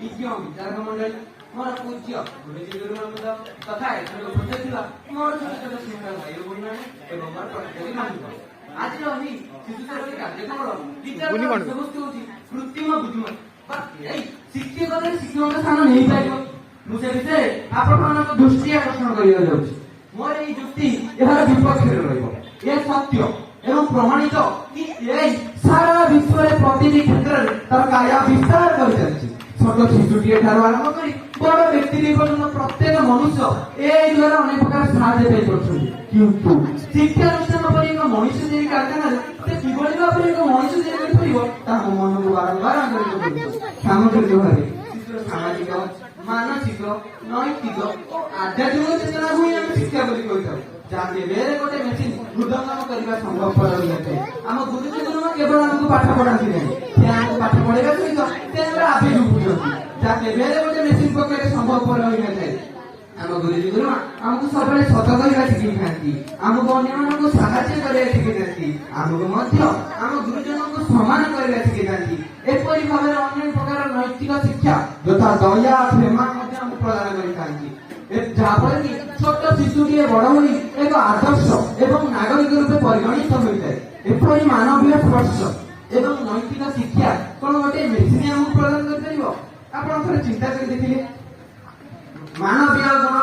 विज्ञ विचारक मंडली मोर पूज्य गुरुजी गुरुमंद तथा एथर उपस्थित थिला मोर छोट छोट स्नेह भाई बहिनी एवं मोर प्रतियोगी मानव आज रही शिशु सरकारी कार्यक्रम विचार वस्तु होची कृत्रिम बुद्धिमत्ता बाकी शिक्षक शिक्षक स्थान नहीं पाइबो मुझे विषय आपको दृष्टि आकर्षण करिया जाउछि मोर एई जुक्ति एहार विपक्ष रे रहइबो ए सत्य एवं प्रमाणित कि एई सारा विश्व रे प्रतिनिधि क्षेत्र रे तर कार्य विस्तार कर जाछि छोट शिशुटी ठार आरंभ करी बड़ व्यक्ति पर्यंत प्रत्येक मनुष्य एई द्वारा अनेक प्रकार साहाय्य पाई पड़छन किंतु शिक्षा अनुष्ठान पर एक मनुष्य जे कारखाना से किभଳି भाବରେ एक मनुष्य जे କରି परिबो ता मन को बारंबार आंदोलन सामग्रिक भावे शिशुर सामाजिक मानसिक नैतिक और आध्यात्मिक चेतना को ही हम शिक्षा बोली कहता जाके बेरे गोटे मेसिन हृदयंगम करबा संभव पर होते हम गुरुजी गुरुमा केवल हमको पाठ पढ़ाती नहीं से हमको पाठ पढ़ेगा सहित से हमरा आफे डुबुछन जाके बेरे गोटे मेसिन पकड़े संभव पर होते हम गुरुजी गुरुमा हमको सबले सत कहबा शिखी थांती हमको अन्य मानको सहायता करबा शिखी थांती हमको मध्य हम गुरुजनों को सम्मान करबा शिखी थांती एपरि भाबरे अन्य प्रकार नैतिक शिक्षा यथा दया प्रेम मध्य हम प्रदान करि थांती जहाँफल कि छोट शिशुटी बड़ हो एक आदर्श एवं नागरिक रूप परिगणित होता है एपरी मानवीय स्पर्श एवं नैतिक शिक्षा कौन गोटे मेसिन आमको प्रदान कर चिंता कर देखिए मानवीय गुण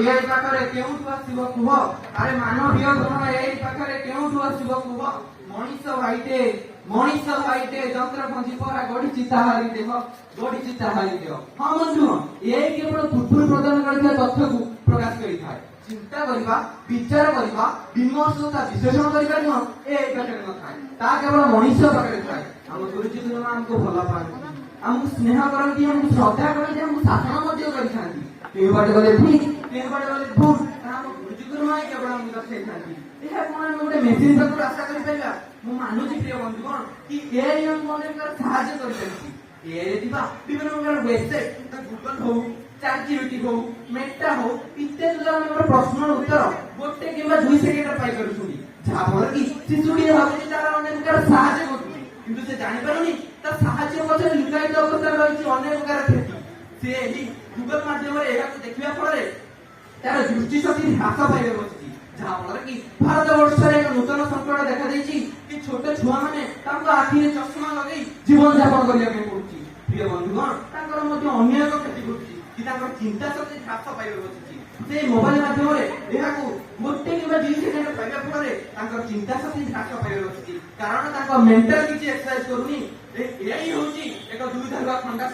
ए पाखरे केउठु आसीबो कुह अरे मानवीय गुण ए पाखरे केउठु आसीबो कुह मनीष भाईटे जंत्रपंथी परा गढ़ी ताहारी देव गढ़ी ताहारी देव हाँ बंधु ये केवल पूर्व प्रदान करथिया तथ्य को प्रकाश करिथाय चिंता करबा विचार करबा विमर्श तथा विश्लेषण करबा न ए पाखरे न थाय ता केवल मनीष पाखरे थाय हम गुरुजी गुरुमा हमको भला पानी हमको स्नेह करती हमको श्रद्धा करती हमको शासन मध्य करिथांती केउ बाटे गले ठीक केउ बाटे गले भूल हम गुरुजी गुरुमा केवल हमको दर्शाइथांती एहा कोन हम गोटे मेसिन पर आशा करि पाइबा मु मानुछि प्रिय बंधु कोन कि ए हम मने कर सहायता करि पाइछि ए रे दिबा विभिन्न प्रकार वेबसाइट गूगल हो चैटजीपीटी हो मेटा हो इत्यादि द्वारा हमर प्रश्न उत्तर गोटे किबा 2 सेकेंड पाइ करूछुनी जहा पर कि शिशुटी भाबुछि तारा अनेक प्रकार सहायता करूछि किंतु से जानि पारुनी ता सहायता पछे लुकायित अवस्था रहिछि अनेक प्रकार क्षति से ही गूगल माध्यम रे एहा देखिबा फଳରେ तार दृष्टि शक्ति ह्रास पाइबे बछि जहाँ फल कि भारत वर्ष एक नूतन संकट देखा देछि कि छोट छुआ माने तांको आखि रे चश्मा लगै जीवन यापन करिया के पड़ुछि प्रिय बंधुगण तांकर मध्ये अन्य एक क्षति घटुछि कि तांकर चिंता शक्ति ह्रास पाइबे बछि से मोबाइल माध्यम रे एहाकू गोटे किबा 2 सेकेंड पाइबा फଳରେ तांकर चिंता शक्ति ह्रास पाइबे बछि कारण तांको मेंटल किछि एक्सरसाइज करूनी एई होछि एक दुविधा खंडा